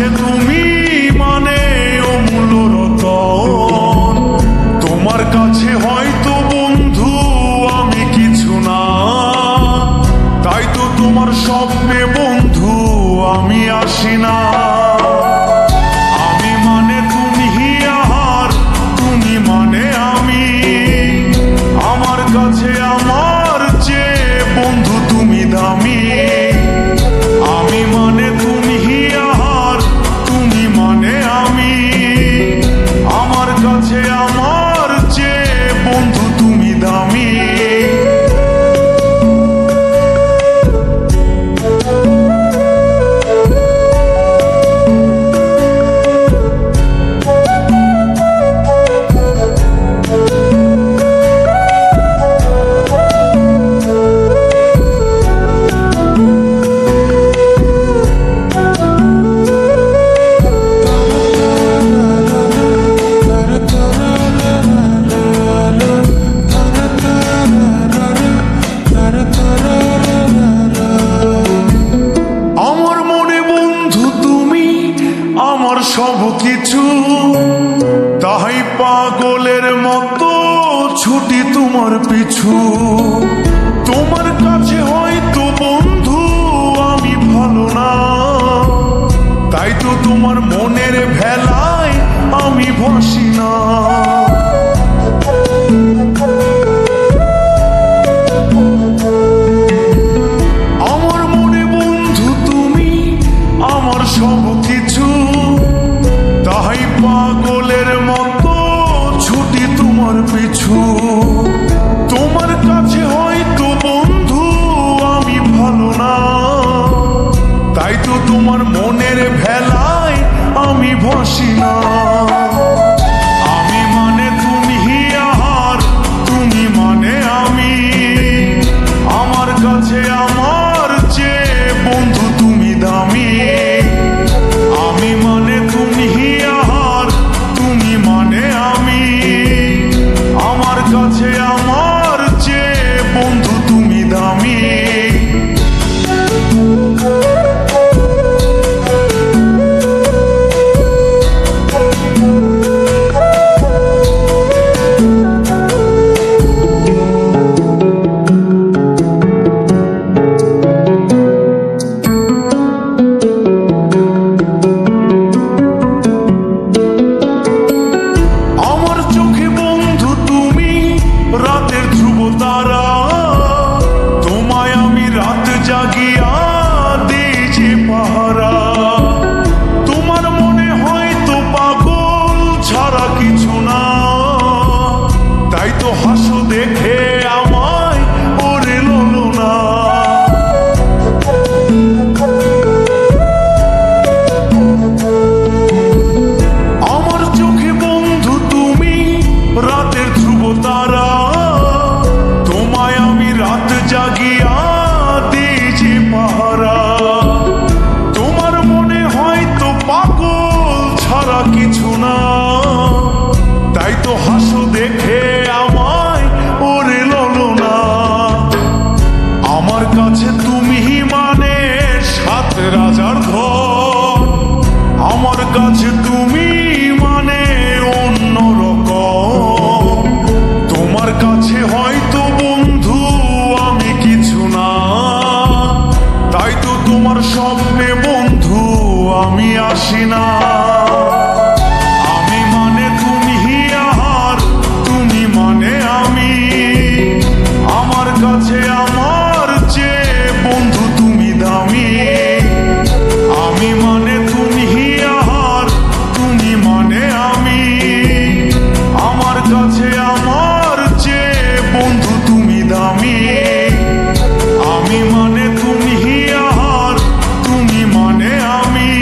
কাছে তুমি মানে অমূল্য রতন। তোমার কাছে হয়তো বন্ধু আমি কিছু না, তাই তো তোমার স্বপ্নে বন্ধু আমি আসি না। আমি মানে তুমি আর তুমি মানে আমি, আমার কাছে আমার চেয়ে বন্ধু তুমি দামি। আমি মানে তুমি আর তুমি মানে আমি, আমার কাছে আমার চেয়ে বন্ধু তুমি দামি। আমার সব কিছু, তাই পাগলের মতো ছুটি তোমার পিছু। তোমার কাছে হয়তো বন্ধু আমি ভালো না, তাই তো তোমার মনের ভেলায় আমি ভাসি না। আমার মনে বন্ধু তুমি আমার সব কিছু, তাই পাগলের মতো ছুটি তোমার পিছু। তোমার কাছে হয়তো বন্ধু আমি ভালো না, তাই তো তোমার মনের ভেলায় আমি ভাসি না। আমি মানে তুমি আর তুমি মানে আমি, আমার কাছে আমার চেয়ে বন্ধু তুমি দামি। আমি মানে তুমি আর তুমি মানে আমি, আমার কাছে আমার চেয়ে বন্ধু তুমি দামি। রাতের ধ্রুব তারা, তোমায় আমি রাত জাগিয়া দিই যে পাহারা। তোমার মনে হয়তো পাগল ছাড়া কিছু না, তাই তো হাসো দেখে আমায় ওরে লোলো না। আমার চোখে বন্ধু তুমি রাতের ধ্রুব তারা, তোমায় আমি রাত জাগিয়া দিই যে পাহারা। তোমার মনে হয়তো পাগল ছাড়া কিছু না, তাই তো হাসো দেখে আমায় ওরে লোলো না। আমার কাছে তুমি মানে সাত রাজার ধন, আমার কাছে তুমি মানে অন্য রকম। তোমার কাছে হয়তো বন্ধু আমি কিছু না, তাই তো তোমার স্বপ্নে বন্ধু আমি আসি না। আমি মানে তুমি আর তুমি মানে আমি, আমার কাছে আমার চেয়ে বন্ধু তুমি দামি। আমি মানে তুমি আর তুমি মানে আমি, আমার কাছে আমার চেয়ে বন্ধু তুমি দামি। আমি মানে তুমি আর তুমি মানে আমি,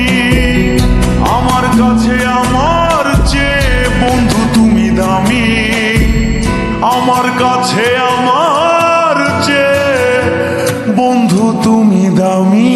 আমার কাছে আমার চেয়ে বন্ধু তুমি দামি। আমার কাছে আমার চেয়ে বন্ধু তুমি দামি।